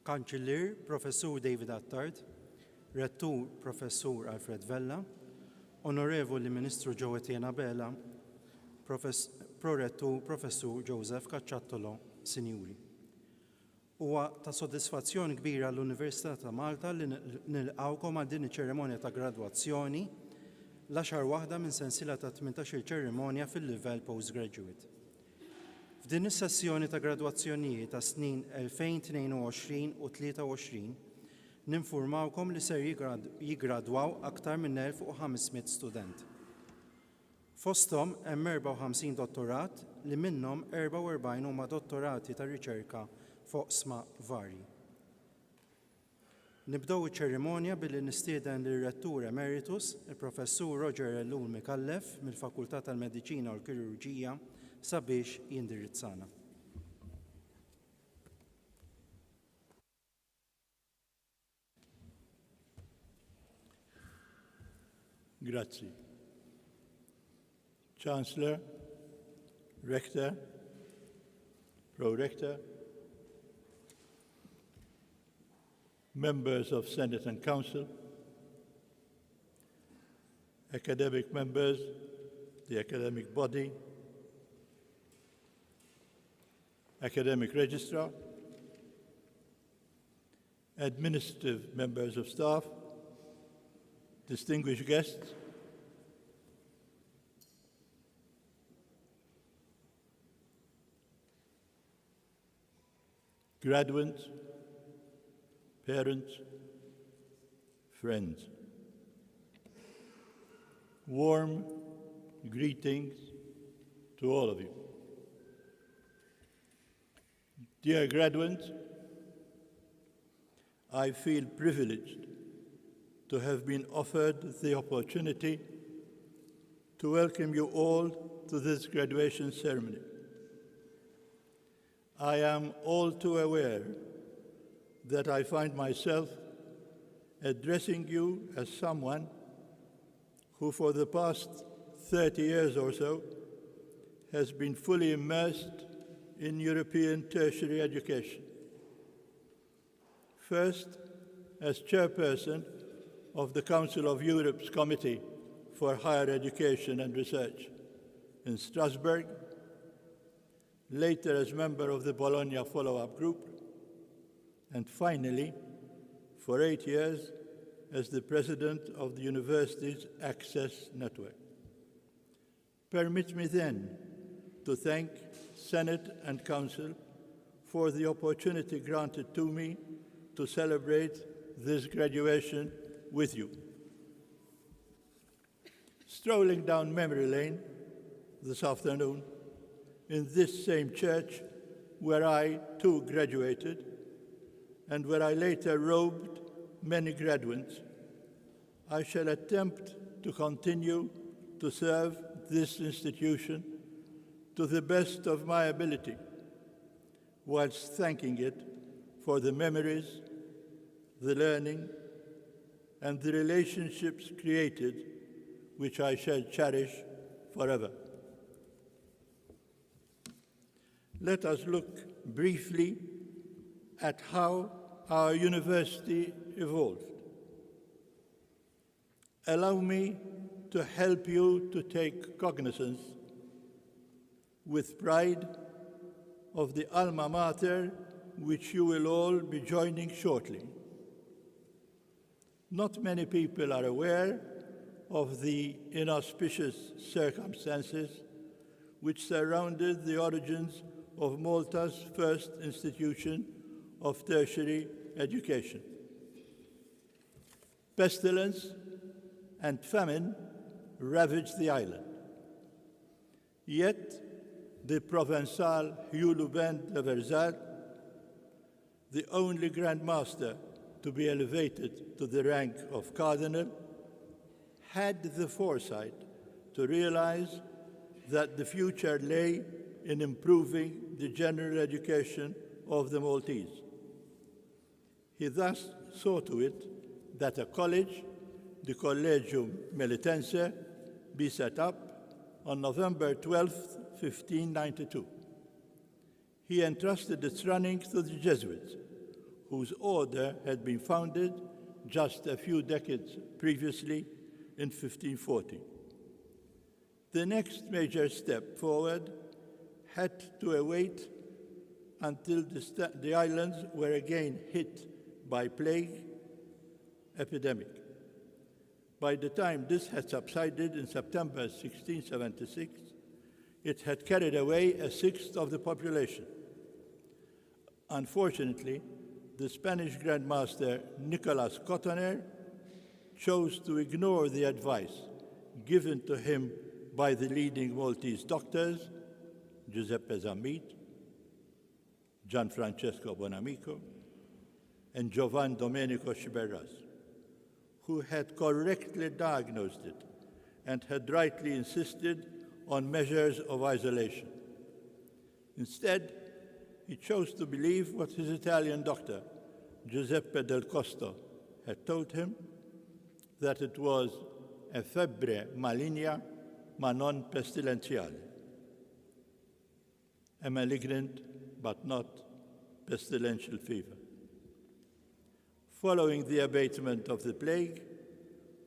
Kanċillier Professur David Attard, Rettur Professur Alfred Vella, Onorevoli Ministru Joe Etienne Bela, Prorettur Professur Joseph Cacciattolo, Sinjuri. Huwa ta' soddisfazzjoni kbira l-Università ta' Malta li nilqawkom għal din iċ-ċerimonja ta' gradwazzjoni l-10 waħda minn sensiela ta' 18 ċerimonja fil-livell postgraduate. F'din is-sessjoni ta' gradwazzjonijiet ta' snin 2022 u 2023 ninfurmawkom li ser jigradwaw aktar minn 1500 student. Fosthom hemm 54 dottorat li minnhom 44 huma dottorati ta' riċerka fuq sma varji. Nibdew iċ-ċerimonja billi nistieden lir-Rettur Emeritus, il-Professur Roger Ellul Mikallef mill-Fakultà tal-Mediċina u l-Kirurġija sabiex jindirizzana. Grazzi. Chancellor, Rector, Pro-Rector, members of Senate and Council, academic members, the academic body, academic registrar, administrative members of staff, distinguished guests, graduates, parents, friends. Warm greetings to all of you. Dear graduates, I feel privileged to have been offered the opportunity to welcome you all to this graduation ceremony. I am all too aware that I find myself addressing you as someone who for the past 30 years or so has been fully immersed in European tertiary education. First, as chairperson of the Council of Europe's Committee for Higher Education and Research in Strasbourg, later as member of the Bologna Follow-up Group, and finally, for 8 years, as the president of the university's Access Network. Permit me then to thank Senate and Council for the opportunity granted to me to celebrate this graduation with you. Strolling down memory lane this afternoon, in this same church where I too graduated and where I later robed many graduates, I shall attempt to continue to serve this institution to the best of my ability, whilst thanking it for the memories, the learning, and the relationships created, which I shall cherish forever. Let us look briefly at how our university evolved. Allow me to help you to take cognizance with pride of the alma mater which you will all be joining shortly. Not many people are aware of the inauspicious circumstances which surrounded the origins of Malta's first institution of tertiary education. Pestilence and famine ravaged the island. Yet, the Provençal Hugh Lubin de Verzal, the only Grand Master to be elevated to the rank of Cardinal, had the foresight to realize that the future lay in improving the general education of the Maltese. He thus saw to it that a college, the Collegium Melitense, be set up on November 12, 1592. He entrusted its running to the Jesuits, whose order had been founded just a few decades previously in 1540. The next major step forward had to await until the islands were again hit by plague epidemic. By the time this had subsided in September 1676, it had carried away a sixth of the population. Unfortunately, the Spanish Grand Master Nicolas Cotoner chose to ignore the advice given to him by the leading Maltese doctors, Giuseppe Zammit, Gianfrancesco Bonamico, and Giovan Domenico Sciberras, who had correctly diagnosed it and had rightly insisted on measures of isolation. Instead, he chose to believe what his Italian doctor, Giuseppe del Costo, had told him, that it was a febbre maligna ma non pestilentiale, a malignant but not pestilential fever. Following the abatement of the plague,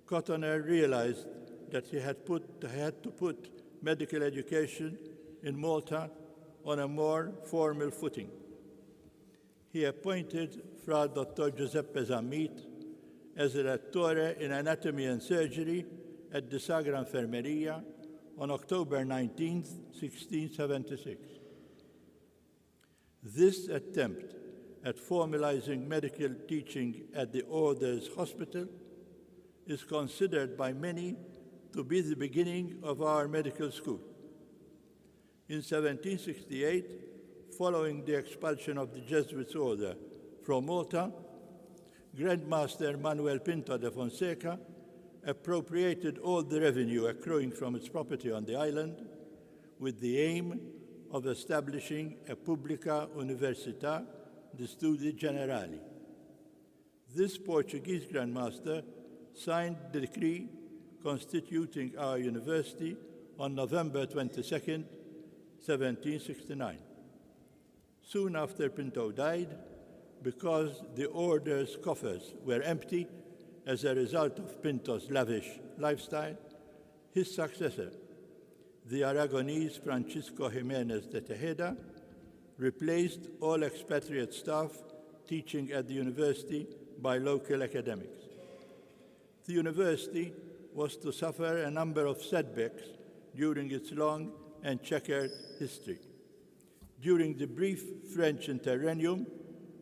Cotoner realized that he had to put medical education in Malta on a more formal footing. He appointed Fra Dr. Giuseppe Zammit as a Rettore in Anatomy and Surgery at the Sagra Infermeria on October 19, 1676. This attempt at formalizing medical teaching at the Order's hospital is considered by many to be the beginning of our medical school. In 1768, following the expulsion of the Jesuits order from Malta, Grand Master Manuel Pinto de Fonseca appropriated all the revenue accruing from its property on the island with the aim of establishing a Publica Università di Studi Generali. This Portuguese Grand Master signed the decree constituting our university on November 22, 1769. Soon after Pinto died, because the order's coffers were empty as a result of Pinto's lavish lifestyle, his successor, the Aragonese Francisco Jiménez de Tejeda, replaced all expatriate staff teaching at the university by local academics. The university was to suffer a number of setbacks during its long and checkered history. During the brief French interregnum,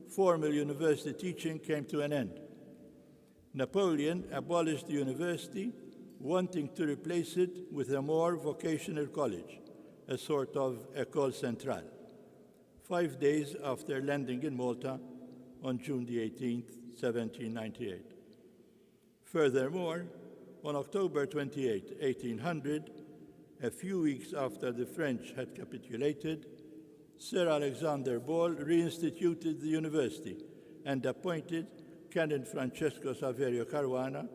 formal university teaching came to an end. Napoleon abolished the university, wanting to replace it with a more vocational college, a sort of école centrale, 5 days after landing in Malta on June 18, 1798. Furthermore, on October 28, 1800, a few weeks after the French had capitulated, Sir Alexander Ball reinstituted the university and appointed Canon Francesco Saverio Caruana,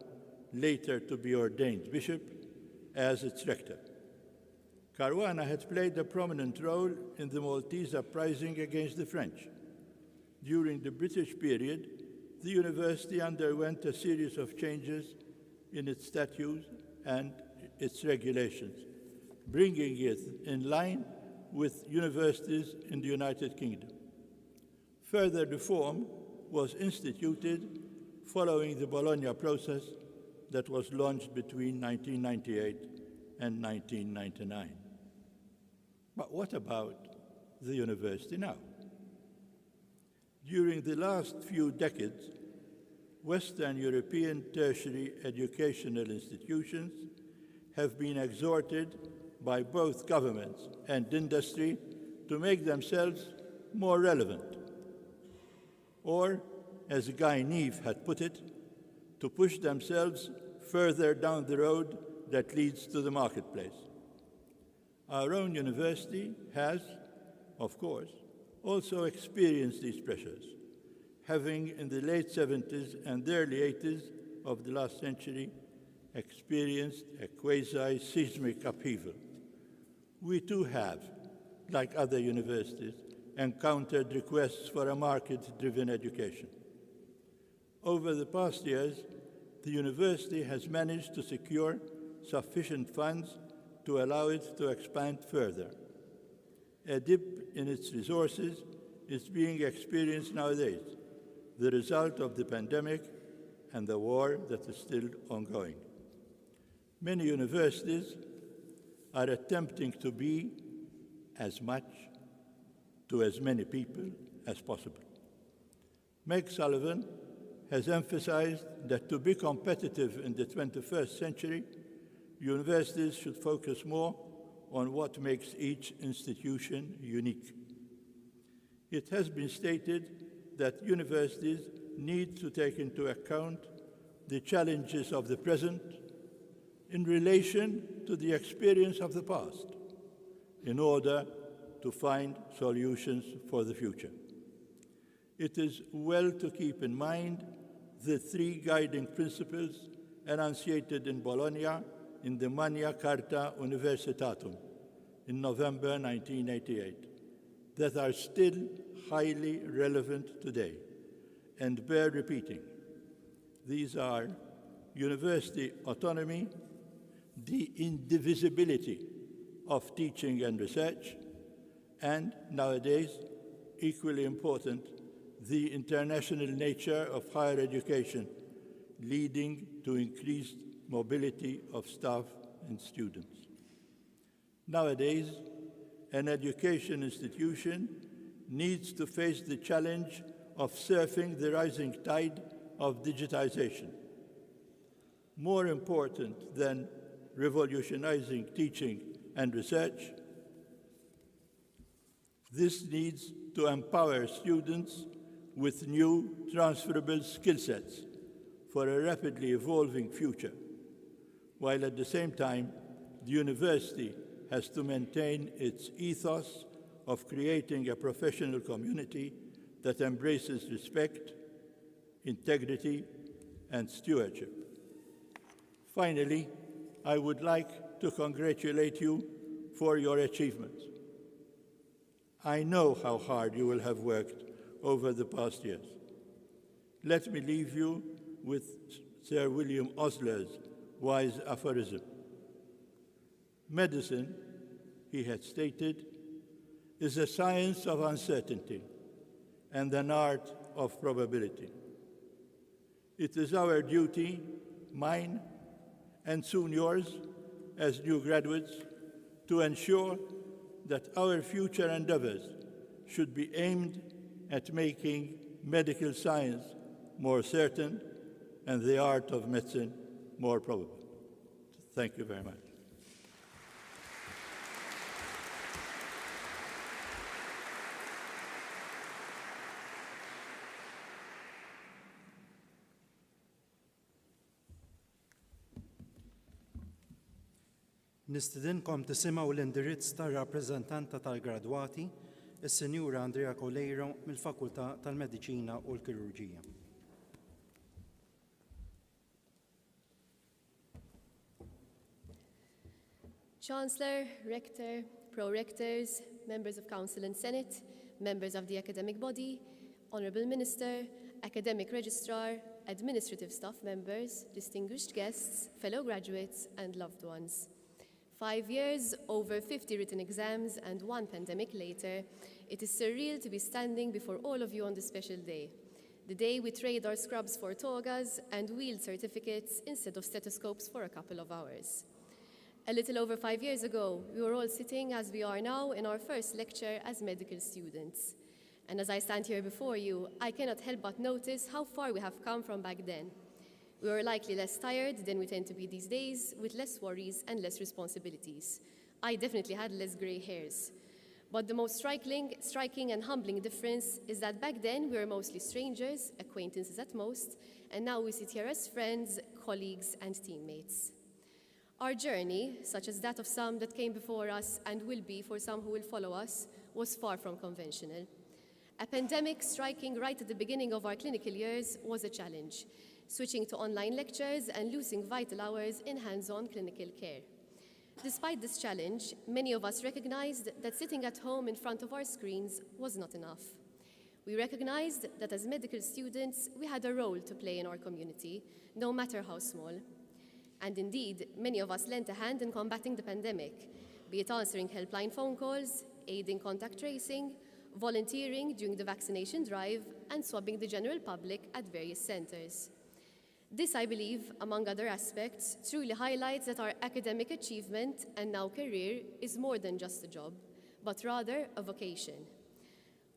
later to be ordained bishop, as its rector. Caruana had played a prominent role in the Maltese uprising against the French. During the British period, the university underwent a series of changes in its statutes and its regulations, bringing it in line with universities in the United Kingdom. Further reform was instituted following the Bologna process that was launched between 1998 and 1999. But what about the university now? During the last few decades, Western European tertiary educational institutions have been exhorted by both governments and industry to make themselves more relevant, or, as Guy Neave had put it, to push themselves further down the road that leads to the marketplace. Our own university has, of course, also experienced these pressures, having in the late 70s and early 80s of the last century experienced a quasi-seismic upheaval. We too have, like other universities, encountered requests for a market-driven education. Over the past years, the university has managed to secure sufficient funds to allow it to expand further. A dip in its resources is being experienced nowadays, the result of the pandemic and the war that is still ongoing. Many universities are attempting to be as much to as many people as possible. Meg Sullivan has emphasized that to be competitive in the 21st century, universities should focus more on what makes each institution unique. It has been stated that universities need to take into account the challenges of the present in relation to the experience of the past in order to find solutions for the future. It is well to keep in mind the three guiding principles enunciated in Bologna in the Magna Carta Universitatum in November 1988 that are still highly relevant today and bear repeating. These are university autonomy, the indivisibility of teaching and research, and nowadays, equally important, the international nature of higher education, leading to increased mobility of staff and students. Nowadays, an education institution needs to face the challenge of surfing the rising tide of digitization. More important than revolutionizing teaching and research, this needs to empower students with new transferable skill sets for a rapidly evolving future, while at the same time, the university has to maintain its ethos of creating a professional community that embraces respect, integrity, and stewardship. Finally, I would like to congratulate you for your achievements. I know how hard you will have worked over the past years. Let me leave you with Sir William Osler's wise aphorism. Medicine, he had stated, is a science of uncertainty and an art of probability. It is our duty, mine, and soon yours, as new graduates, to ensure that our future endeavors should be aimed at making medical science more certain and the art of medicine more probable. Thank you very much. Nistidinkom tisimgħu l-indirizz tar-rappreżentanta tal-gradwati, is-Sinjura Andrea Colleiro mill-Fakultà tal-Mediċina u l-Kirurġija. Chancellor, Rector, Pro-Rectors, Members of Council and Senate, Members of the Academic Body, Honourable Minister, Academic Registrar, Administrative Staff Members, distinguished guests, fellow graduates, and loved ones. 5 years, over 50 written exams, and one pandemic later, it is surreal to be standing before all of you on this special day. The day we trade our scrubs for togas and wield certificates instead of stethoscopes for a couple of hours. A little over 5 years ago, we were all sitting as we are now in our first lecture as medical students. And as I stand here before you, I cannot help but notice how far we have come from back then. We were likely less tired than we tend to be these days, with less worries and less responsibilities. I definitely had less gray hairs. But the most striking and humbling difference is that back then we were mostly strangers, acquaintances at most, and now we sit here as friends, colleagues, and teammates. Our journey, such as that of some that came before us and will be for some who will follow us, was far from conventional. A pandemic striking right at the beginning of our clinical years was a challenge, switching to online lectures and losing vital hours in hands-on clinical care. Despite this challenge, many of us recognized that sitting at home in front of our screens was not enough. We recognized that as medical students, we had a role to play in our community, no matter how small. And indeed, many of us lent a hand in combating the pandemic, be it answering helpline phone calls, aiding contact tracing, volunteering during the vaccination drive, and swabbing the general public at various centers. This, I believe, among other aspects, truly highlights that our academic achievement and now career is more than just a job, but rather a vocation.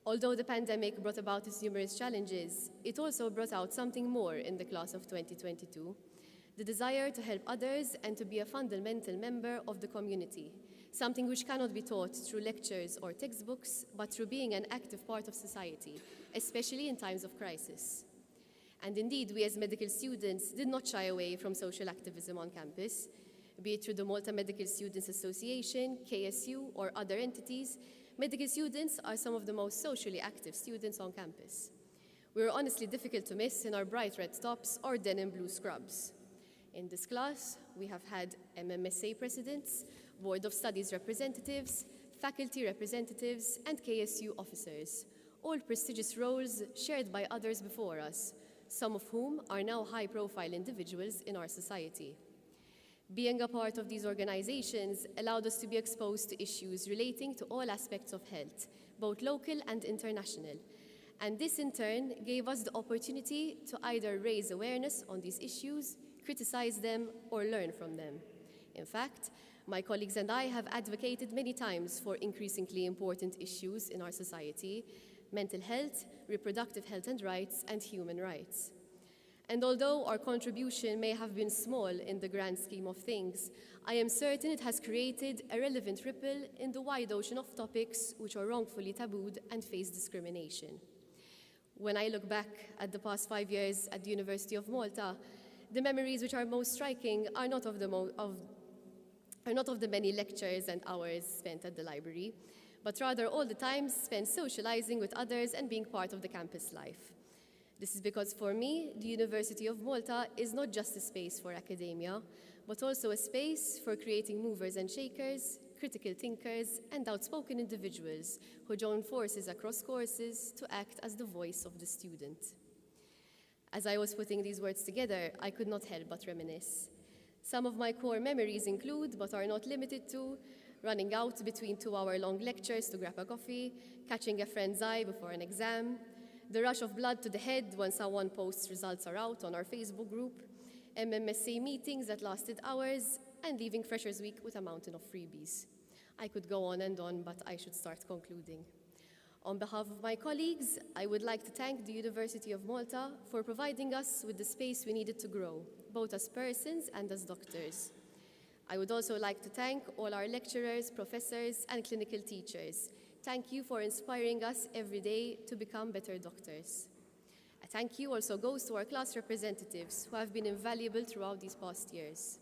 Although the pandemic brought about its numerous challenges, it also brought out something more in the class of 2022, the desire to help others and to be a fundamental member of the community, something which cannot be taught through lectures or textbooks, but through being an active part of society, especially in times of crisis. And indeed, we as medical students did not shy away from social activism on campus, be it through the Malta Medical Students Association, KSU, or other entities. Medical students are some of the most socially active students on campus. We were honestly difficult to miss in our bright red tops or denim blue scrubs. In this class, we have had MMSA presidents, Board of Studies representatives, faculty representatives, and KSU officers, all prestigious roles shared by others before us, some of whom are now high-profile individuals in our society. Being a part of these organizations allowed us to be exposed to issues relating to all aspects of health, both local and international. And this, in turn, gave us the opportunity to either raise awareness on these issues, criticize them, or learn from them. In fact, my colleagues and I have advocated many times for increasingly important issues in our society: mental health, reproductive health and rights, and human rights. And although our contribution may have been small in the grand scheme of things, I am certain it has created a relevant ripple in the wide ocean of topics which are wrongfully tabooed and face discrimination. When I look back at the past 5 years at the University of Malta, the memories which are most striking are not of the many lectures and hours spent at the library, but rather all the time spent socializing with others and being part of the campus life. This is because for me, the University of Malta is not just a space for academia, but also a space for creating movers and shakers, critical thinkers, and outspoken individuals who join forces across courses to act as the voice of the student. As I was putting these words together, I could not help but reminisce. Some of my core memories include, but are not limited to, running out between 2-hour-long lectures to grab a coffee, catching a friend's eye before an exam, the rush of blood to the head when someone posts results are out on our Facebook group, MMSA meetings that lasted hours, and leaving Freshers Week with a mountain of freebies. I could go on and on, but I should start concluding. On behalf of my colleagues, I would like to thank the University of Malta for providing us with the space we needed to grow, both as persons and as doctors. I would also like to thank all our lecturers, professors, and clinical teachers. Thank you for inspiring us every day to become better doctors. A thank you also goes to our class representatives who have been invaluable throughout these past years.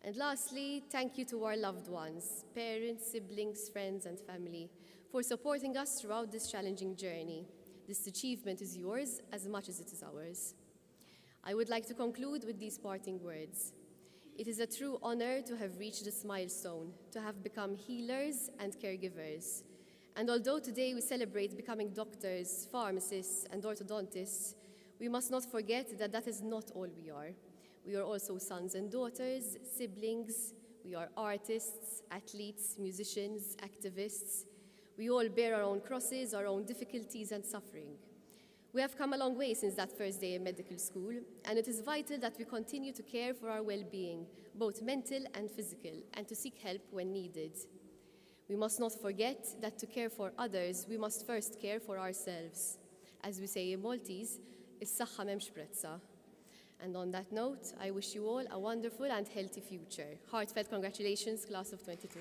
And lastly, thank you to our loved ones, parents, siblings, friends, and family, for supporting us throughout this challenging journey. This achievement is yours as much as it is ours. I would like to conclude with these parting words. It is a true honor to have reached this milestone, to have become healers and caregivers. And although today we celebrate becoming doctors, pharmacists, and orthodontists, we must not forget that that is not all we are. We are also sons and daughters, siblings, we are artists, athletes, musicians, activists. We all bear our own crosses, our own difficulties and suffering. We have come a long way since that first day in medical school, and it is vital that we continue to care for our well-being, both mental and physical, and to seek help when needed. We must not forget that to care for others, we must first care for ourselves. As we say in Maltese, is-saħħa m'hemmx prezza. And on that note, I wish you all a wonderful and healthy future. Heartfelt congratulations, class of 22.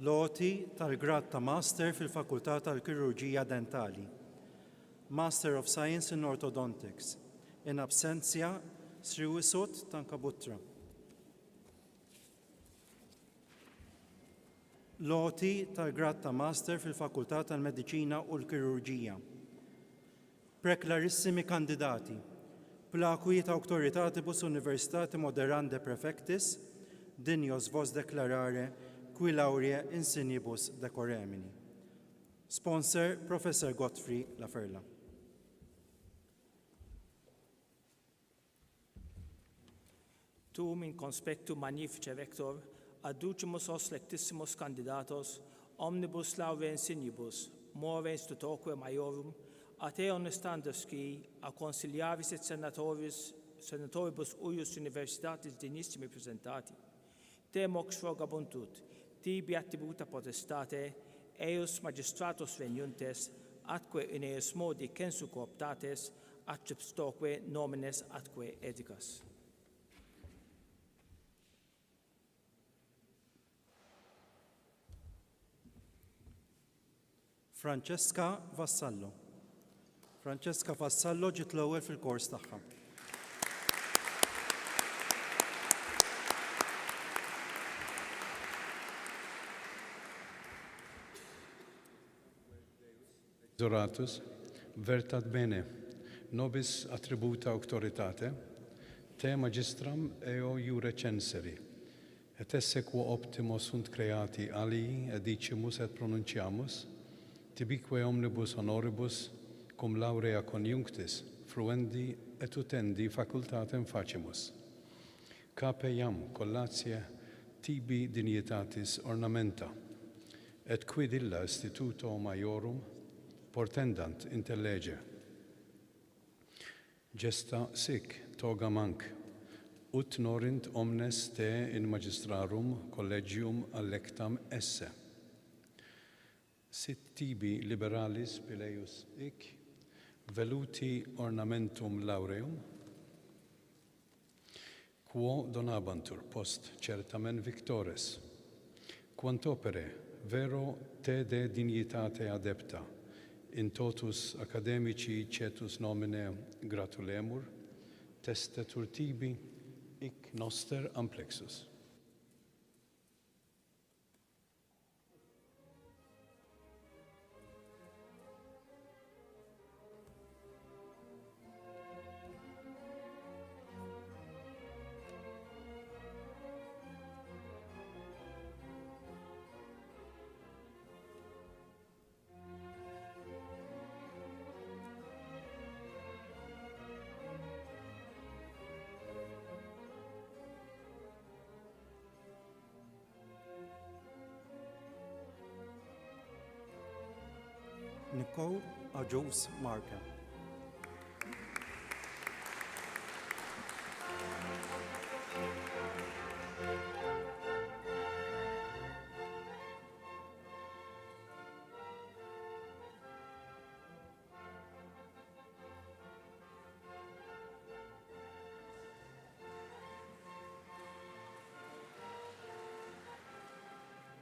Loti tal-grad ta' Master fil-Fakultà tal-Kirurġija Dentali. Master of Science in Orthodontics. In absenzja, Sriwisut Tankabutra. Loti tal-grad ta' Master fil-Fakultà tal-Mediċina u l-Kirurġija. Preklarissimi kandidati. Plakwi ta' auctoritatibus universitati moderande prefectis, dinjos vos declarare, qui laurea insignibus decoremini. Sponsor, Professor Godfrey Laferla. Tum in conspectu magnifice rector, adducimus os lectissimus candidatos, omnibus laurea insignibus, more institutoque maiorum, a te honestandusci, a consiliaris et senatoribus uius universitatis dignissimi presentati, te mox rogabuntunt, tibi attributa potestate, eius magistratus veniuntes, atque in eius modi censu cooptates, attripstoque nomines atque edicas. Francesca Vassallo. Francesca Vassallo ġiet l-ewwel fil-kors tagħha. Doratus, vertat bene, nobis attributa auctoritate, te magistram eo iure censeri, et esse quo optimo sunt creati alii edicimus et pronunciamus, tibique omnibus honoribus cum laurea conjunctis, fruendi et utendi facultatem facimus. Cape iam collatie tibi dignitatis ornamenta, et quid illa instituto maiorum portendant intellege. Gesta sic toga manc, ut norint omnes te in magistrarum collegium allectam esse. Sit tibi liberalis pileius ic, veluti ornamentum laureum, quo donabantur post certamen victores, quant opere vero te de dignitate adepta, in totus academici cetus nomine gratulemur, testetur tibi ic noster amplexus. Nicole Ajos Marca.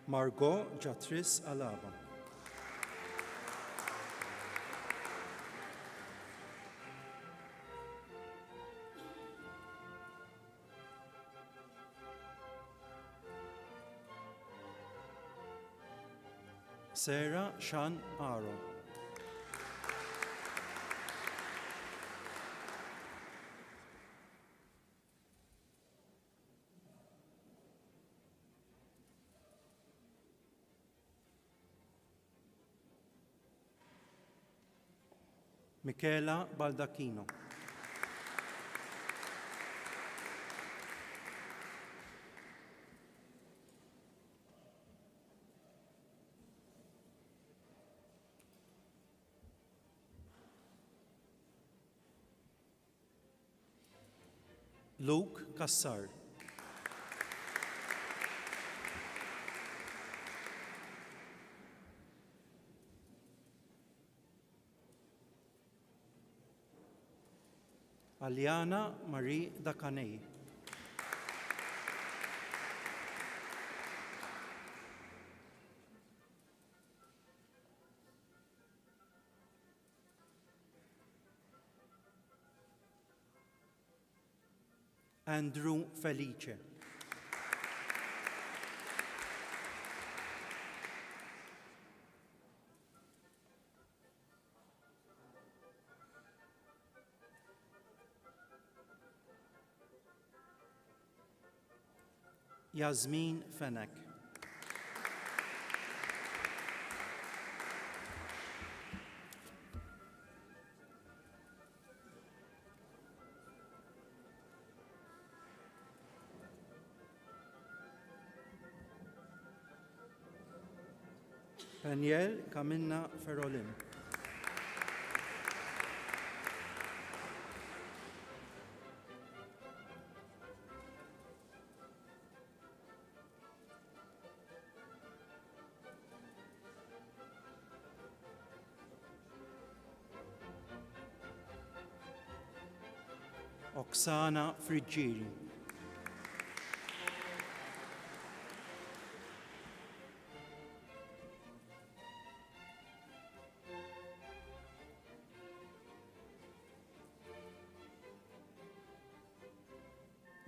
Margot Jatris Alaba. Sarah Shan Aro. Michela Baldacchino. Luke Kassar. Aliana Marie Dacanei. Andrew Felice. Yasmin Fenek. Daniel Camilla Ferolin. Oksana Friggiri.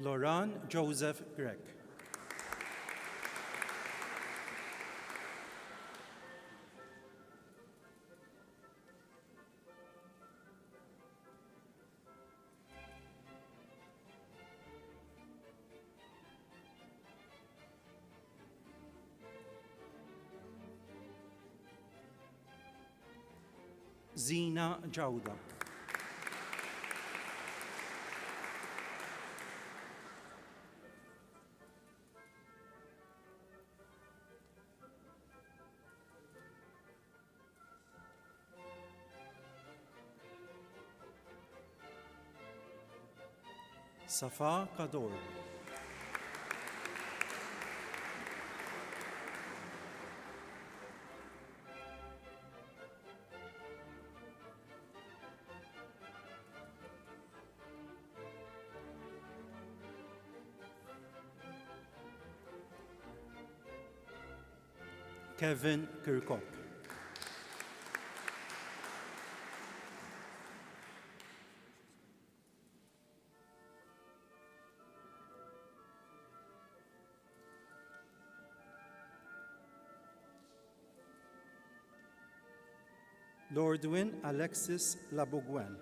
Loran Joseph Grek. Zina Jawda. Safa Kador. Kevin Kirkop. Lordwin Alexis Labuguen.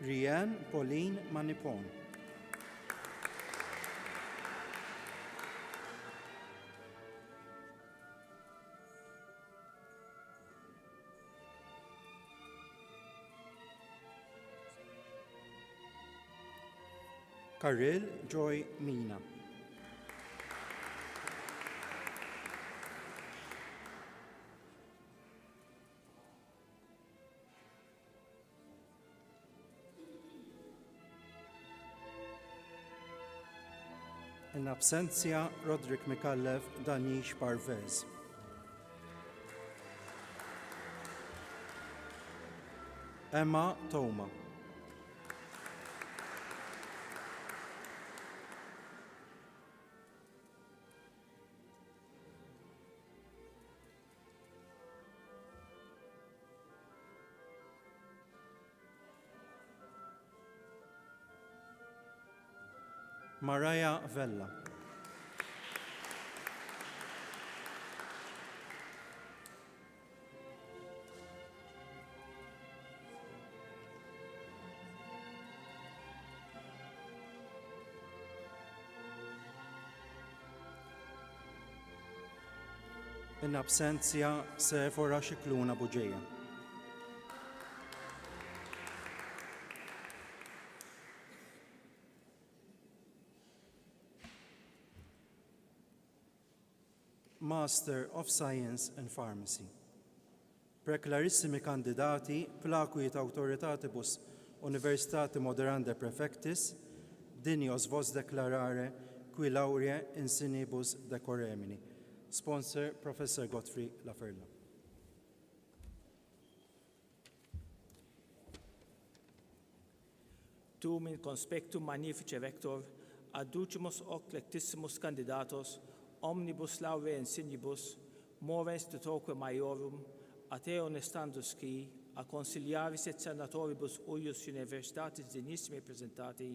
Rianne Pauline Manipon. Karil Joy Mina. In absentia, Roderick Mikallev, Danish Parvez. Emma Toma. Mariah Vella. In absentia, Sephora Xikluna Buġeja. Master of Science and Pharmacy. Preklarissimi kandidati plakuit autoritatibus Universitati Moderande Prefectis, dinios vos declarare qui laurea insinibus decoremini. Sponsor, Professor Godfrey Laferla. tum in conspectum magnifice rector, adducimus hoc lectissimus candidatos, omnibus laurea insignibus, movens tutoque maiorum, a te honestandus qui, a consiliaris et senatoribus uius universitatis dignissimi presentati,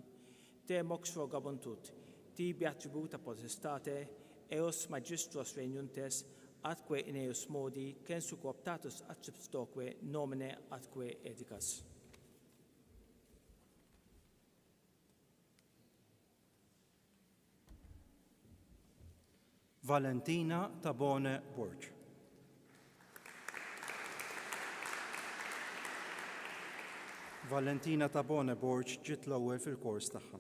te mox rogabuntur, tibi attributa potestate, eos magistros regnuntes, atque in eos modi, censu cooptatus acceptoque nomine atque edicas. Valentina Tabone Borg. Valentina Tabone Borg ġiet l-ewwel fil-kors tagħha.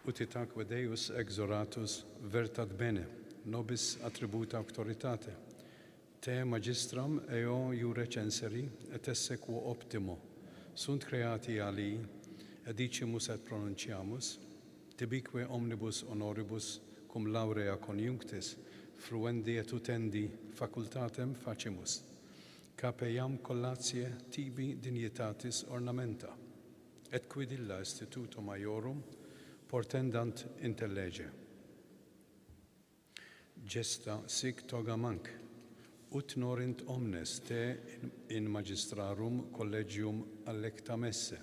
Utitaque Deus exoratus vertat bene, nobis attributa auctoritate. Te magistram eo iure censeri et esse quo optimo, sunt creati alii, edicimus et pronunciamus, tibique omnibus honoribus cum laurea conjunctis, fruendi et utendi facultatem facimus, capeiam collatie tibi dignitatis ornamenta, et quid illa instituto maiorum portendant intellege. Gesta sic toga manc, ut norint omnes te in magistrarum collegium allectam esse,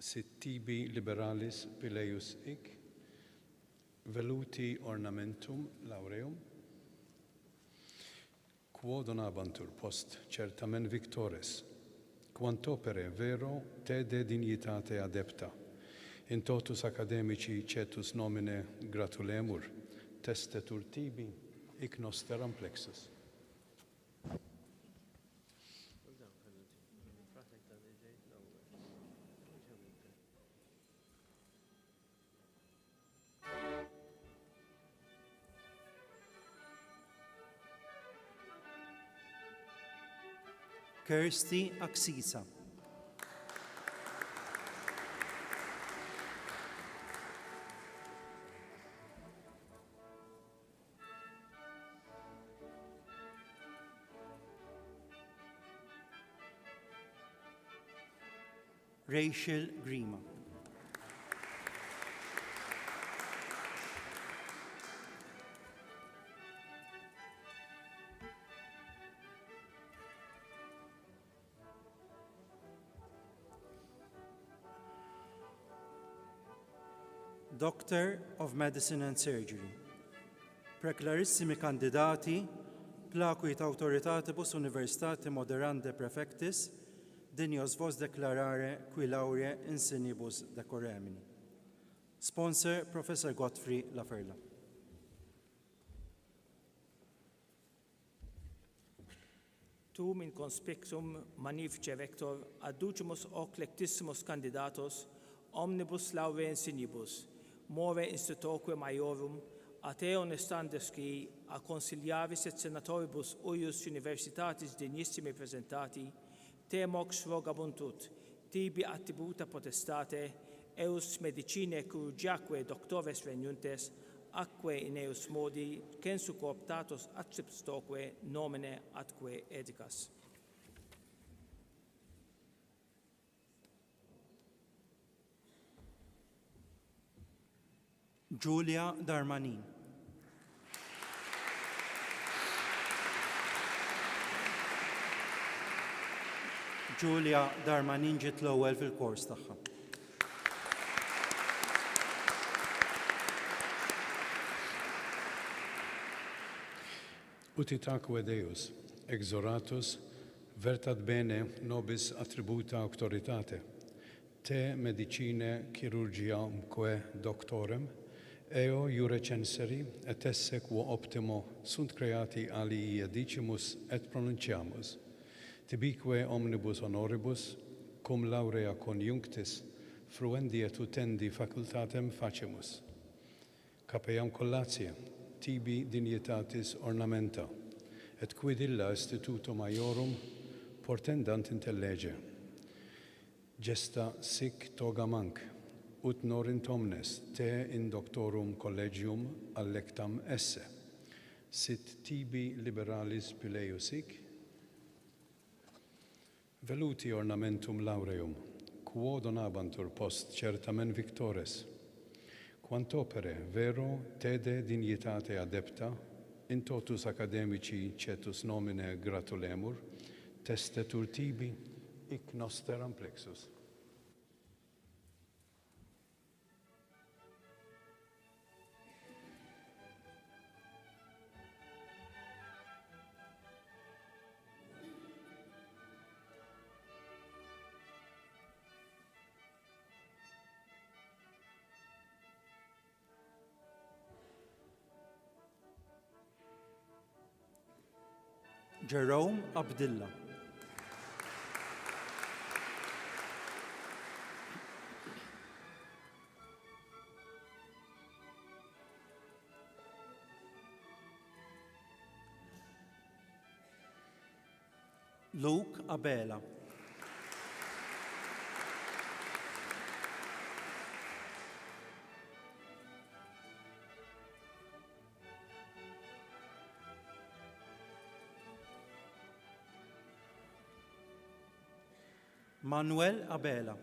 sit tibi liberalis pileius hic, veluti ornamentum laureum, quo donabantur post certamen victores, quantopere vero te de dignitate adepta, in totus academici cetus nomine gratulemur, testetur tibi, hic noster amplexus. Kirsty Aksisa. Rachel Grima. Doctor of Medicine and Surgery. Preclarissimi candidati, placuit autoritatibus universitati moderande prefectis, dinios vos declarare qui laurea insignibus decoremini. Sponsor, Professor Godfrey Laferla. Tum in conspictum magnifice rector, adducimus hoc lectissimus candidatos, omnibus laurea insignibus, more institutoque maiorum, a te honestandus qui, a consiliaris et senatoribus uius universitatis dignissimi presentati, te mox rogabuntur, tibi attributa potestate, eus medicinae chirurgiaque doctores regnuntes, acque in eus modi, censu cooptatus acceptoque nomine atque edicas. Giulia Darmanin. Giulia Darmanin ġiet l-ewwel fil-kors tagħha. Utitaque Deus, exoratus, vertat bene nobis attributa auctoritate, te medicinae chirurgiamque doctorem, eo iure censeri, et esse quo optimo sunt creati alii edicimus et pronunciamus, tibique omnibus honoribus, cum laurea conjunctis, fruendi et utendi facultatem facimus. Capeiam collatie, tibi dignitatis ornamenta, et quid illa instituto maiorum portendant intellege. Gesta sic toga manc, ut norint omnes te in doctorum collegium allectam esse, Sit tibi liberalis Pileusik, veluti ornamentum laureum, quo donabantur post certamen victores, quantopere vero tede dignitate adepta, in totus academici cetus nomine gratulemur, testetur tibi, hic noster amplexus. Jerome Abdillah. Luke Abela. Manuel Abela.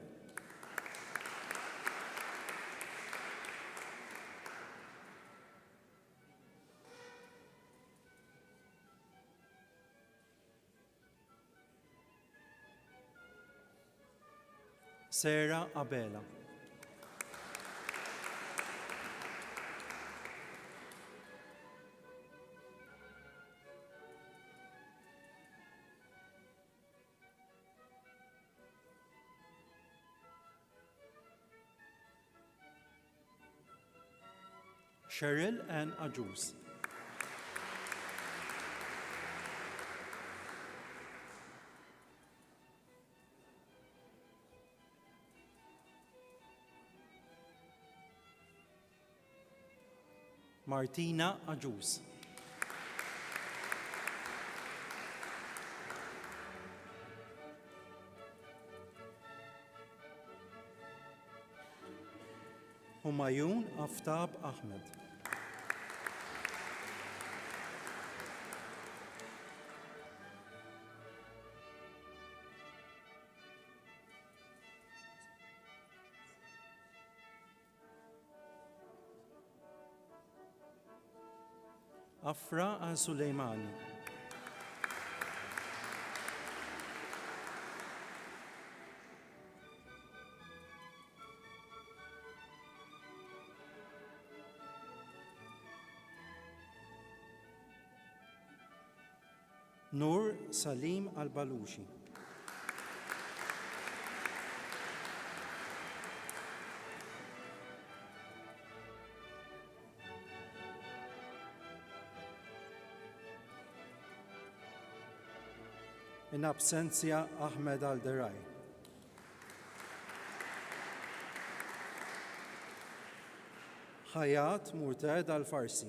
Sarah Abela. Cheryl Ann Ajus. Martina Ajus. Humayun Aftab Ahmed. Afra Al-Suleimani. Nur Salim Al-Balushi. In absentia, Ahmed Al-Derai. Hayat Murtad Al-Farsi.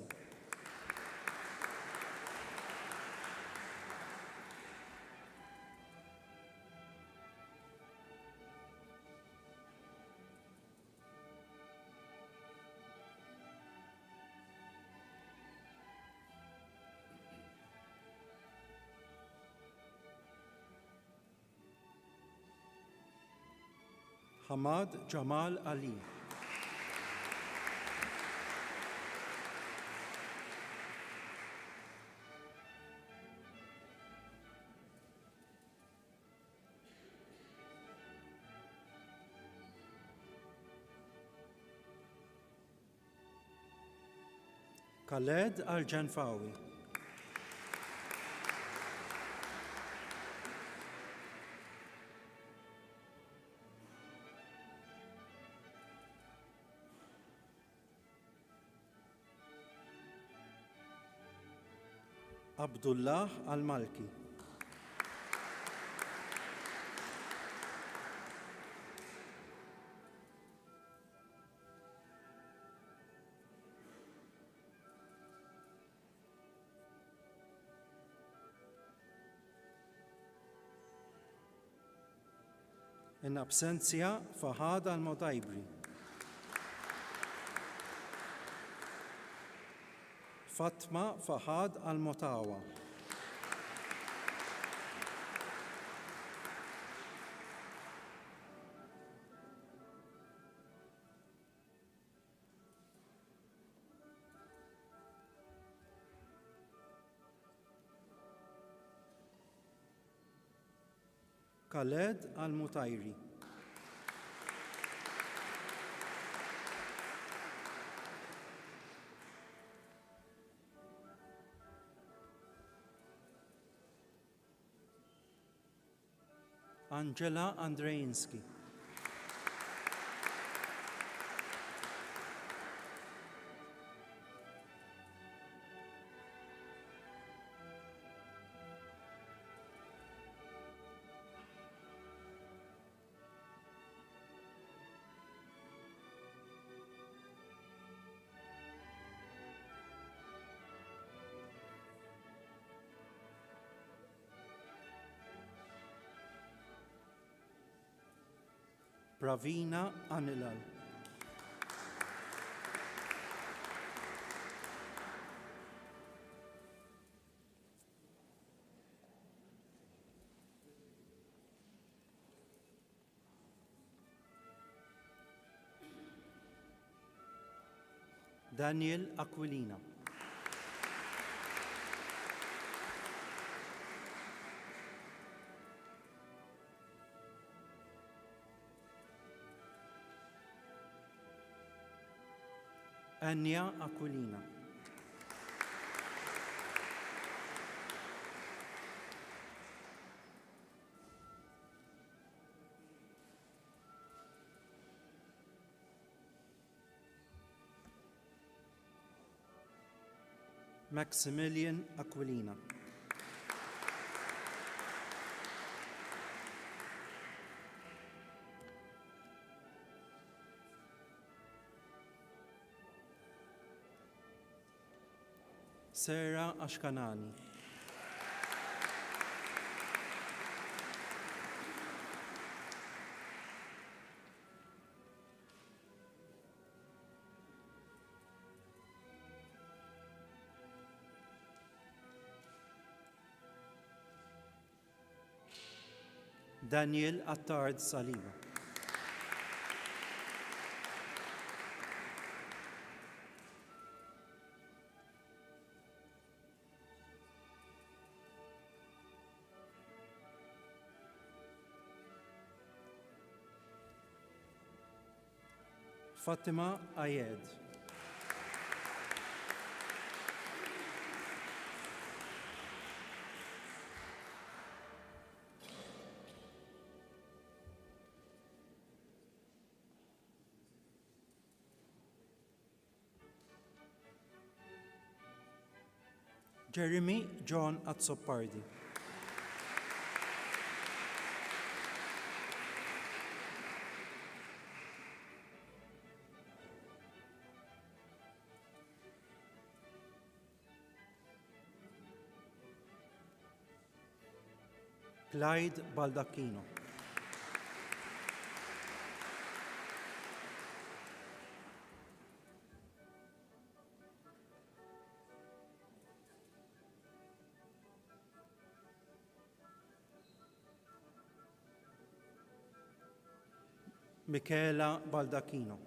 Hamad Jamal Ali. Khaled Al-Janfawi. Abdullah Al-Malki. In absentia, Fahad Al-Modaibri. Fatma Fahad Al-Motawa. Khaled Al-Mutairi. Angela Andreinski. Pravina Anilal. Daniel Aquilina. Anya Aquilina. Maximilian Aquilina. Sarah Ashkanani. Daniel Attard Saliba. Fatima Ayed. Jeremy John Azzopardi. Clyde Baldacchino. Michela Baldacchino.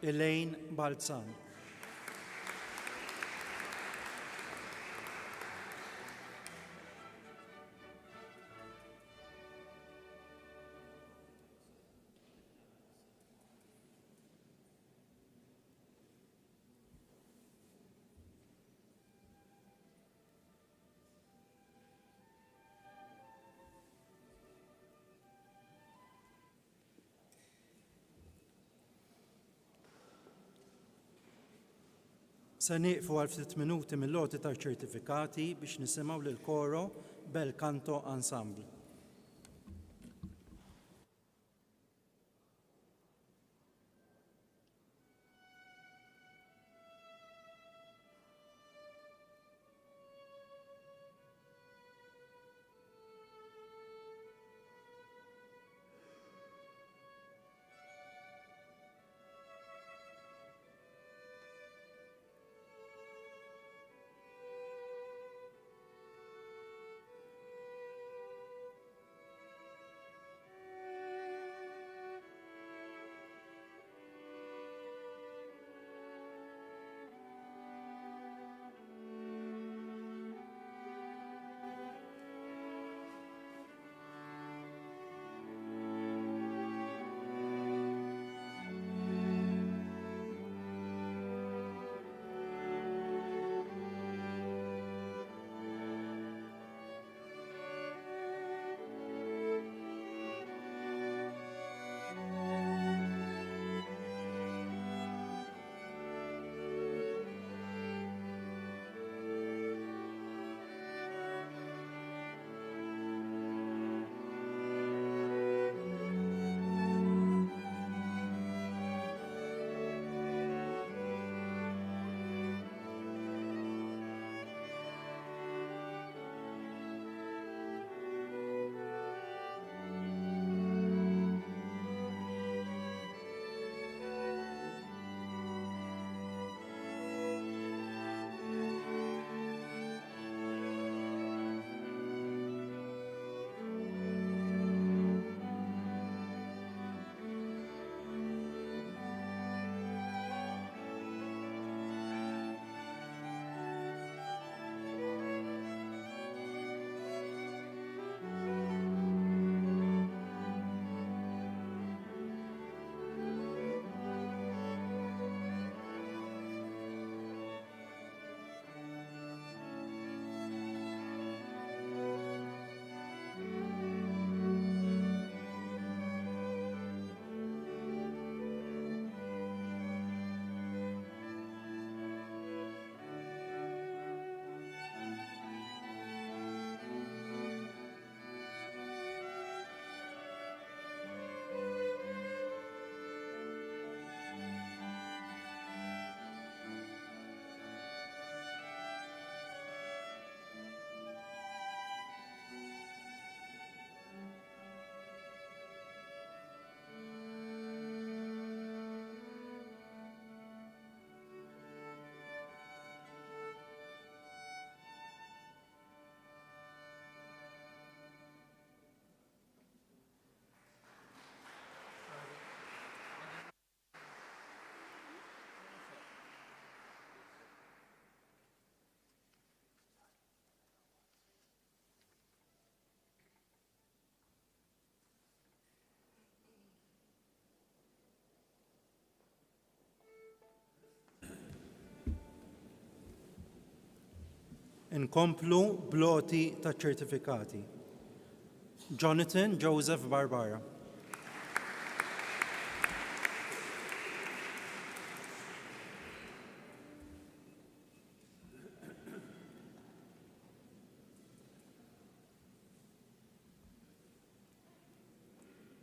Elaine Balzan. Se nieqfu għal ftit minuti mill-loti tal-ċertifikati biex nisimgħu lil koro Bel Canto Ensemble. Inkomplu bloti ta' ċertifikati. Jonathan Joseph Barbara.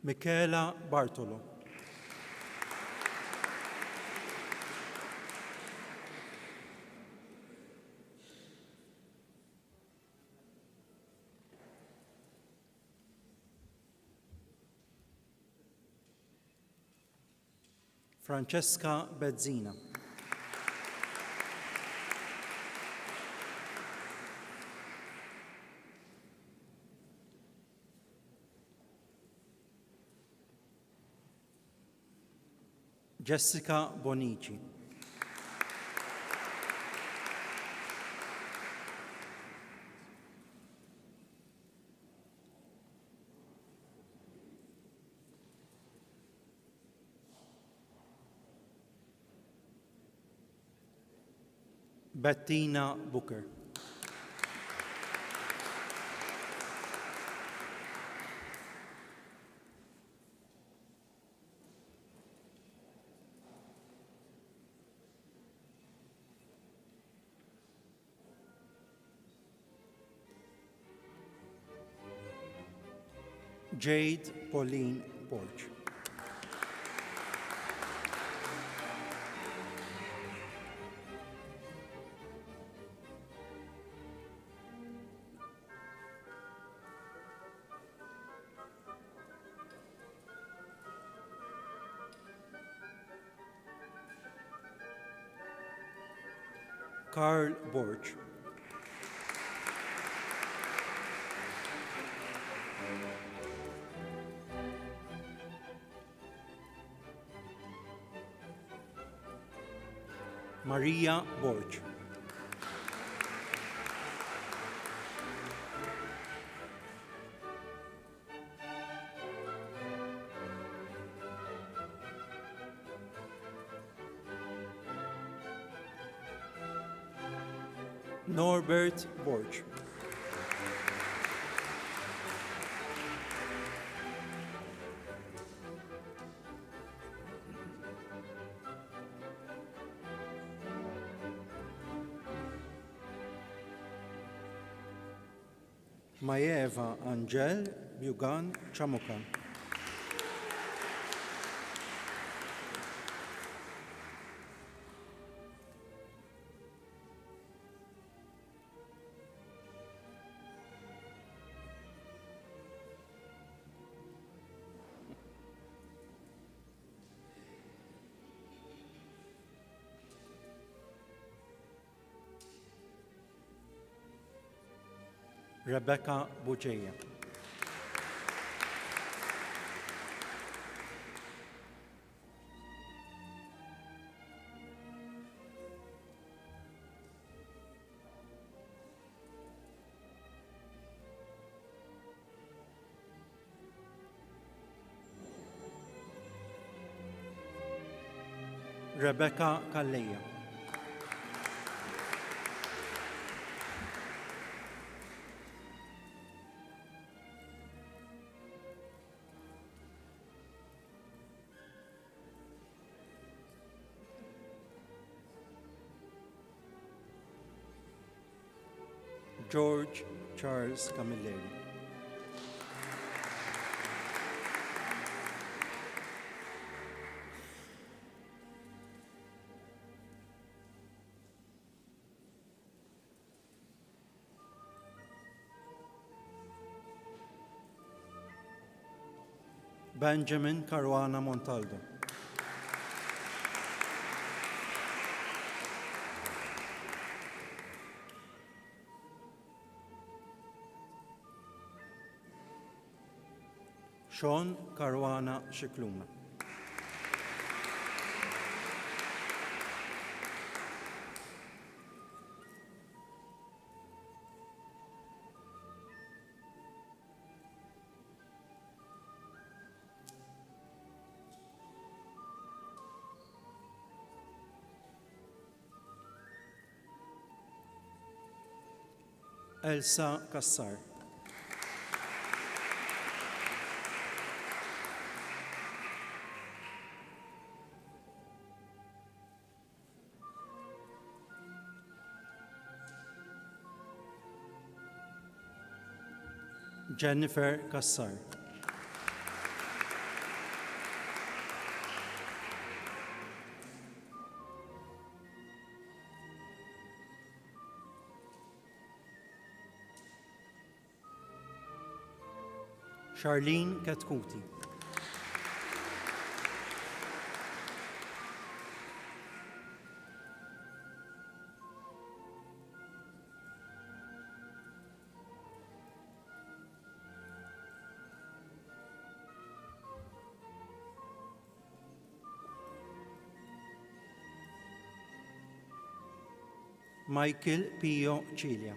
Michela Bartolo. Francesca Bezzina. Jessica Bonici. Bettina Booker. Jade Pauline Porch. Carl Borch. Maria Borch. Norbert Borch. Maeva Angel Bugan Chamukan. Rebecca Bugeya. Rebecca Kalleya. George Charles Camilleri. Benjamin Caruana Montaldo. Sean Caruana Shikluna. Elsa Kassar. Jennifer Kassar. Charlene Katkuti. Michael Pio Cilia.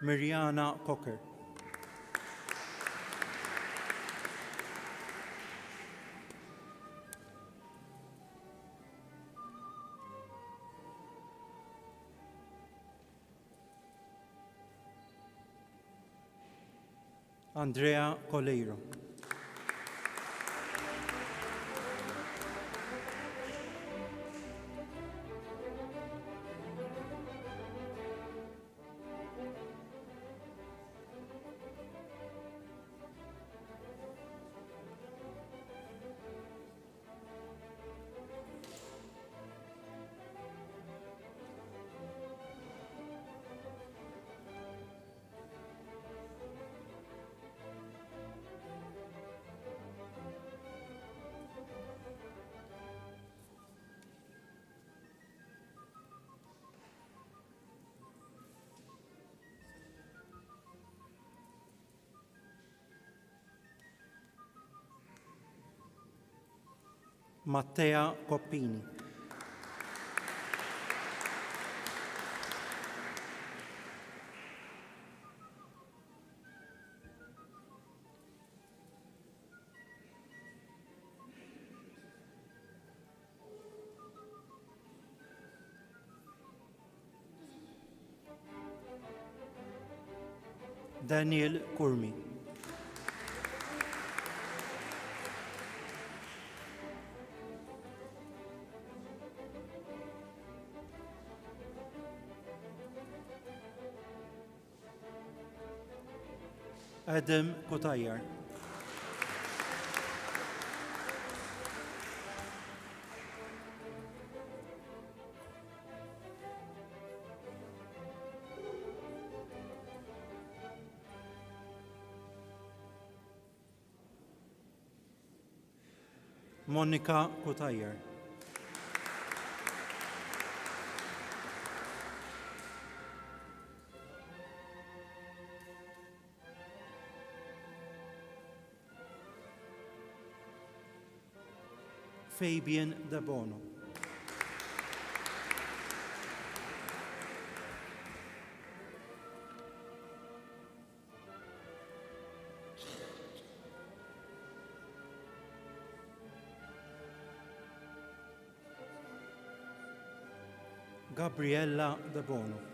Mariana Cocker. Andrea Coleiro. Mattea Coppini. Daniel Kurmi. Adam Kotayar. Monica Kotayar. Fabian De Bono. Gabriella De Bono.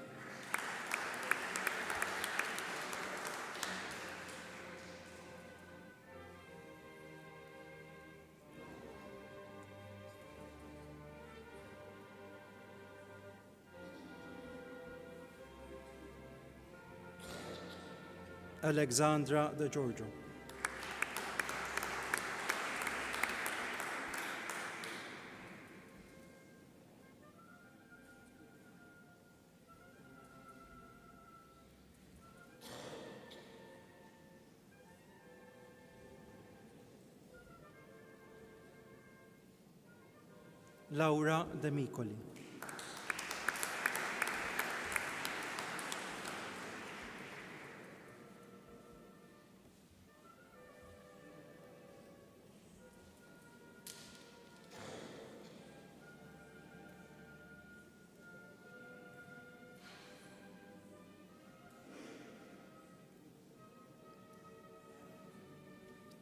Alexandra De Giorgio. Laura De Micoli.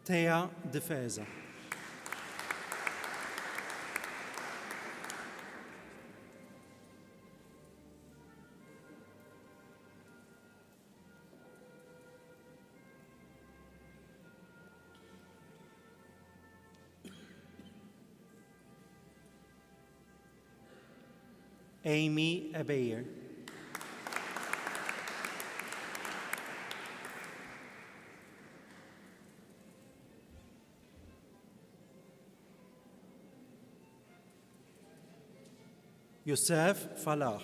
Tea Difesa. Amy Abayer. Youssef Falah.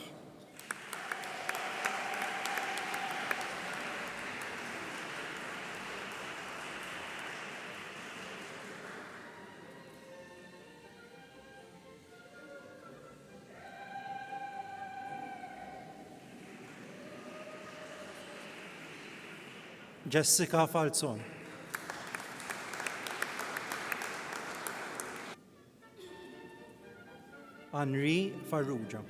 Jessica Falzon. Henri Farrugia.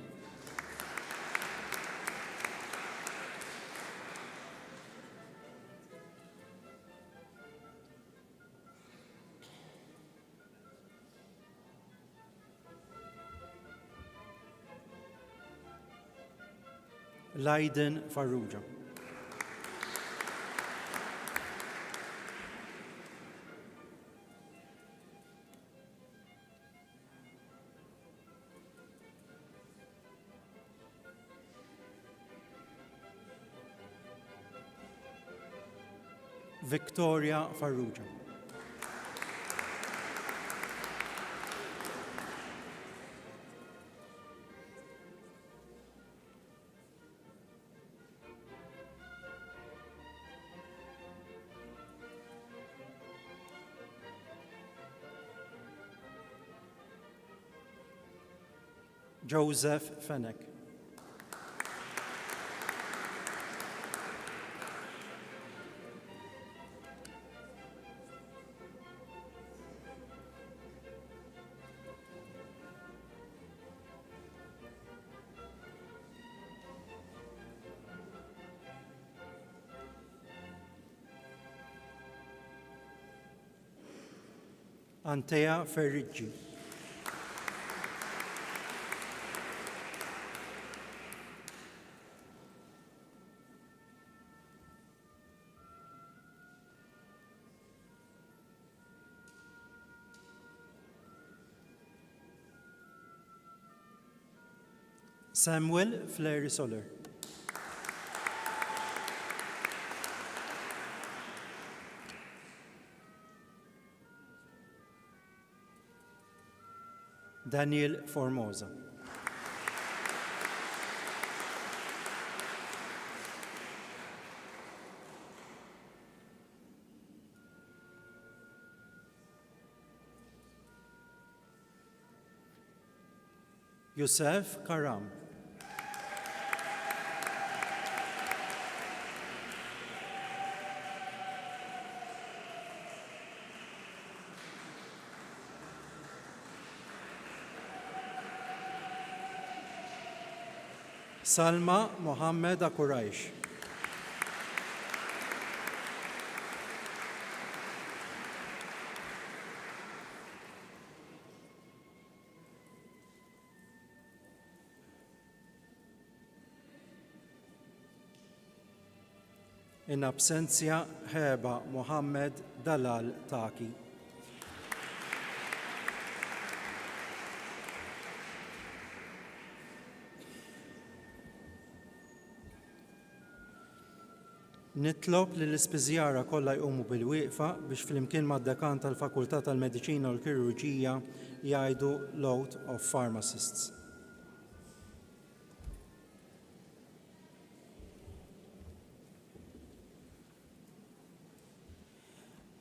Leiden Farrugia. Victoria Farrugia. Joseph Fenech. Antea Ferriggi. Samuel Fleury Soler. Daniel Formosa. Youssef Karam. Salma Mohammed Akuraish. In absentia, Heba Mohammed Dalal Taki. Nitlob li l-ispiżjara kollha jqumu bil-wieqfa biex flimkien mad-dekan tal-Fakultà tal-Mediċina u l-Kirurġija jgħidu l-Oath of Pharmacists.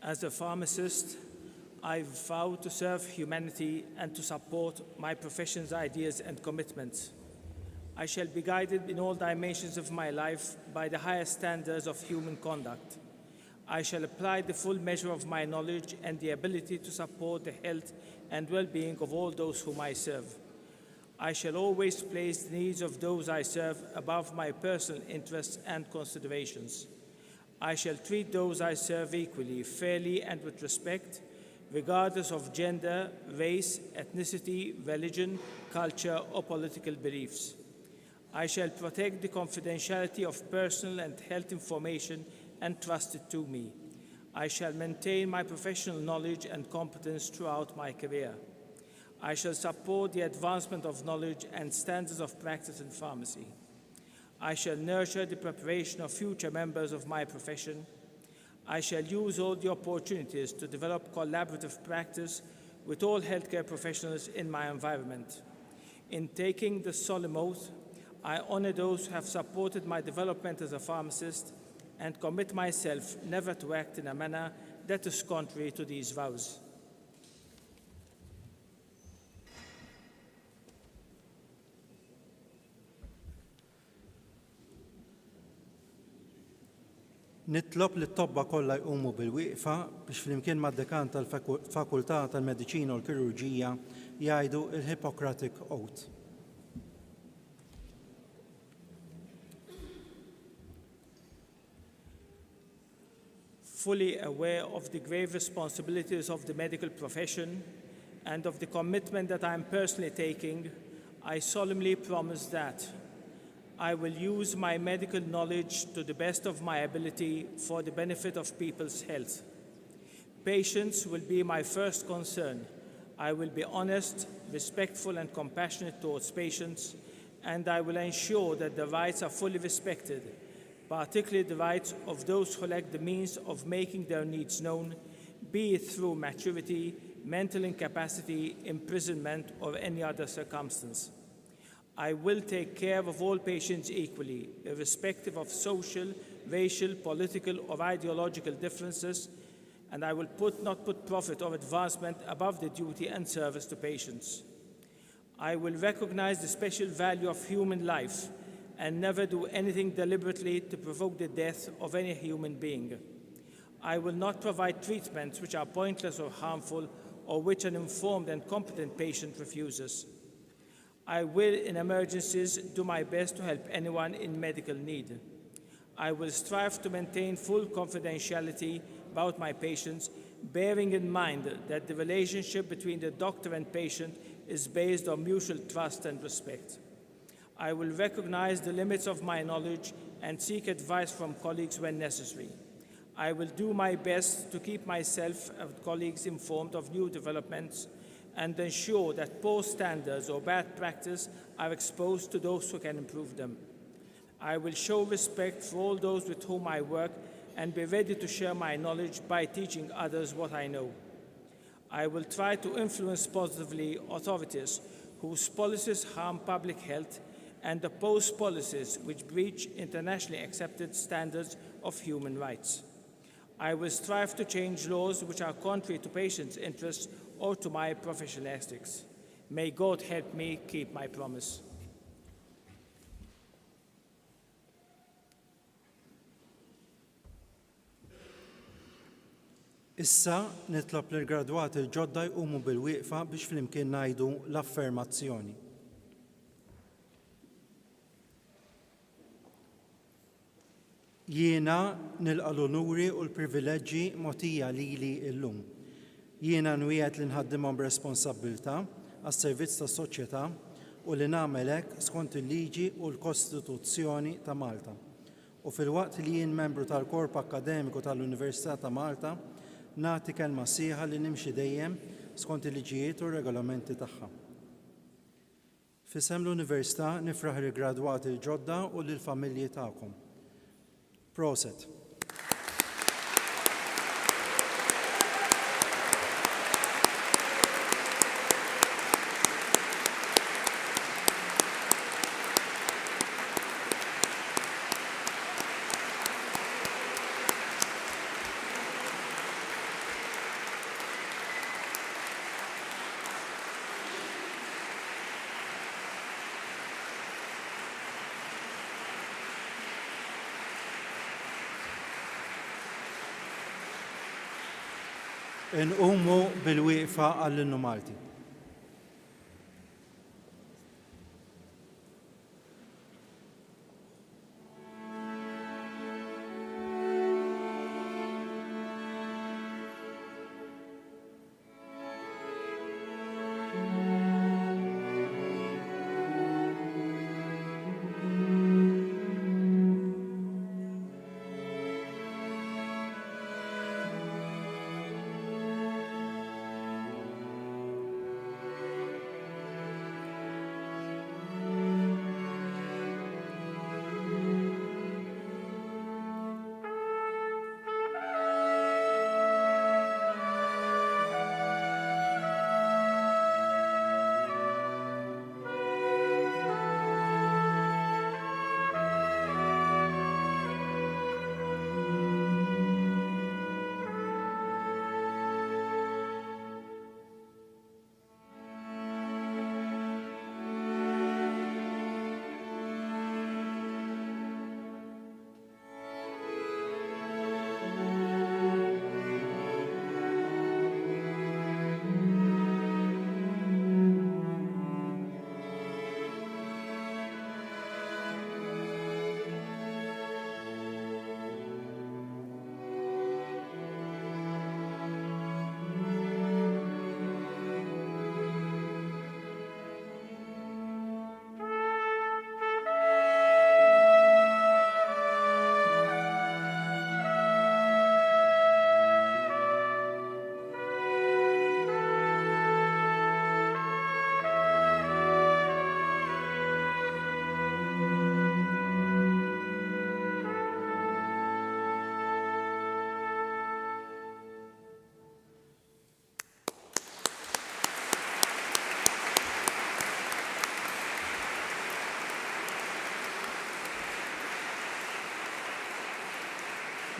As a pharmacist, I vow to serve humanity and to support my profession's ideas and commitments. I shall be guided in all dimensions of my life by the highest standards of human conduct. I shall apply the full measure of my knowledge and the ability to support the health and well-being of all those whom I serve. I shall always place the needs of those I serve above my personal interests and considerations. I shall treat those I serve equally, fairly, and with respect, regardless of gender, race, ethnicity, religion, culture, or political beliefs. I shall protect the confidentiality of personal and health information entrusted to me. I shall maintain my professional knowledge and competence throughout my career. I shall support the advancement of knowledge and standards of practice in pharmacy. I shall nurture the preparation of future members of my profession. I shall use all the opportunities to develop collaborative practice with all healthcare professionals in my environment. In taking the solemn oath, I honor those who have supported my development as a pharmacist and commit myself never to act in a manner that is contrary to these vows. Nitlob li t-tobba kollha jqumu bil-wieqfa biex flimkien mad-dekan tal-Fakultà tal-Mediċina u l-Kirurġija jgħidu l-Hippocratic Oath. Fully aware of the grave responsibilities of the medical profession and of the commitment that I am personally taking, I solemnly promise that I will use my medical knowledge to the best of my ability for the benefit of people's health. Patients will be my first concern. I will be honest, respectful, and compassionate towards patients, and I will ensure that their rights are fully respected, particularly the rights of those who lack the means of making their needs known, be it through maturity, mental incapacity, imprisonment, or any other circumstance. I will take care of all patients equally, irrespective of social, racial, political, or ideological differences, and I will not put profit or advancement above the duty and service to patients. I will recognize the special value of human life and never do anything deliberately to provoke the death of any human being. I will not provide treatments which are pointless or harmful or which an informed and competent patient refuses. I will, in emergencies, do my best to help anyone in medical need. I will strive to maintain full confidentiality about my patients, bearing in mind that the relationship between the doctor and patient is based on mutual trust and respect. I will recognize the limits of my knowledge and seek advice from colleagues when necessary. I will do my best to keep myself and colleagues informed of new developments and ensure that poor standards or bad practice are exposed to those who can improve them. I will show respect for all those with whom I work and be ready to share my knowledge by teaching others what I know. I will try to influence positively authorities whose policies harm public health and oppose policies which breach internationally accepted standards of human rights. I will strive to change laws which are contrary to patients' interests or to my professional ethics. May God help me keep my promise. Issa nitlob lill gradwati l-ġodda jqumu bil-wieqfa biex flimkien ngħidu l-affermazzjoni. Jiena nilqa l-onuri u l-privileġġi mogħtija lili llum. Jiena nwiegħed li nħaddimhom b'responsabbiltà għas-servizz tas-soċjetà u li nagħmel hekk skont il-liġi u l-Kostituzzjoni ta' Malta. U filwaqt li jien membru tal-Korp Akkademiku tal-Università ta' Malta, nagħti kelma sieħa li nimxi dejjem skont il-liġijiet u r-regolamenti tagħha. Fisem l-Università nifraħ il-gradwati l-ġodda u lill-familji tagħkom. Proset. Inqumu bil-wieqfa għall-innu Malti.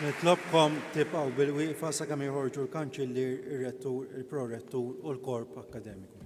Nitlobkom tibqaw bil-wieqfa sakemm joħorġu l-kanċillier, ir-rettur, il-prorettur u l-korp akademiku.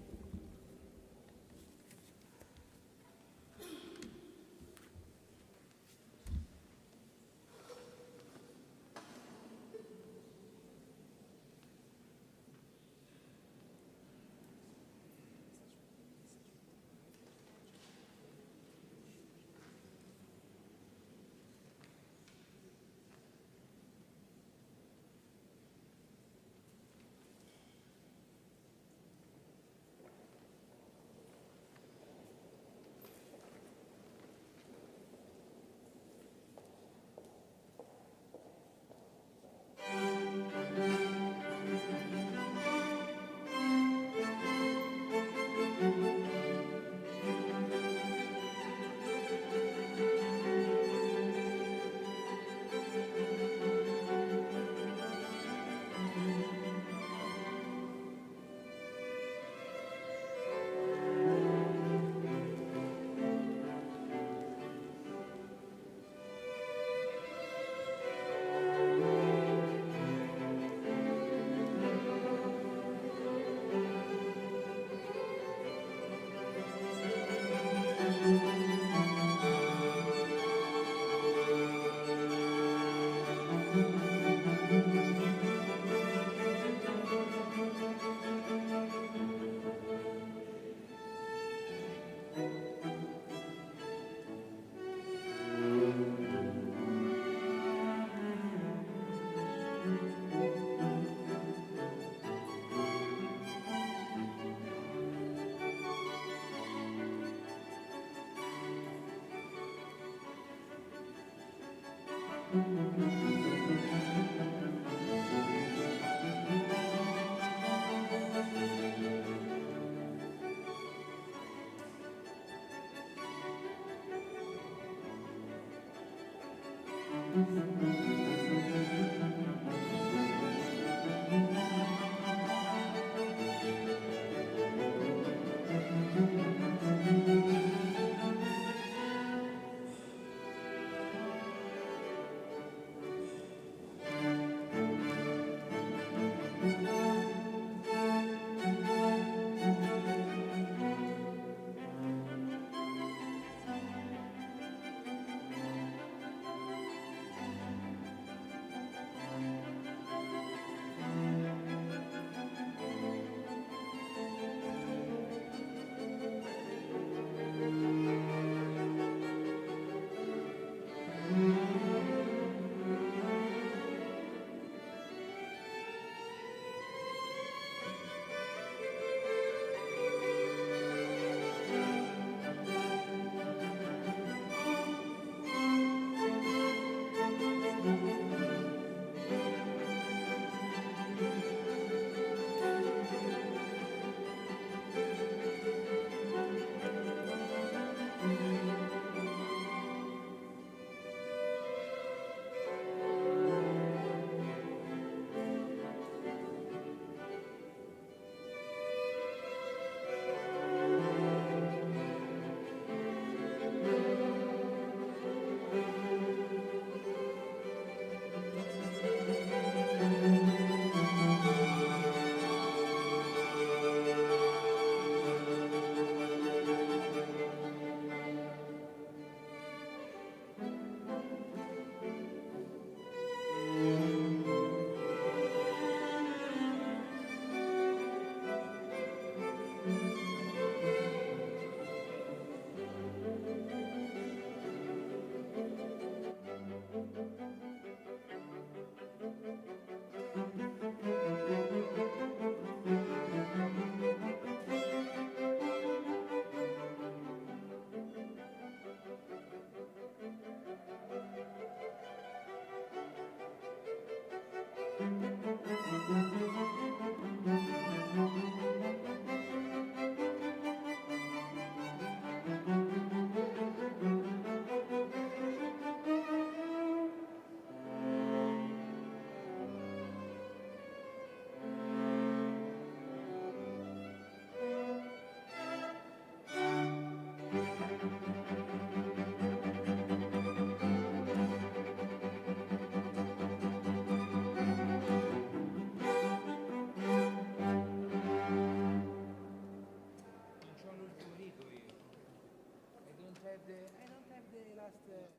l'ultimo rito io. I don't have the last...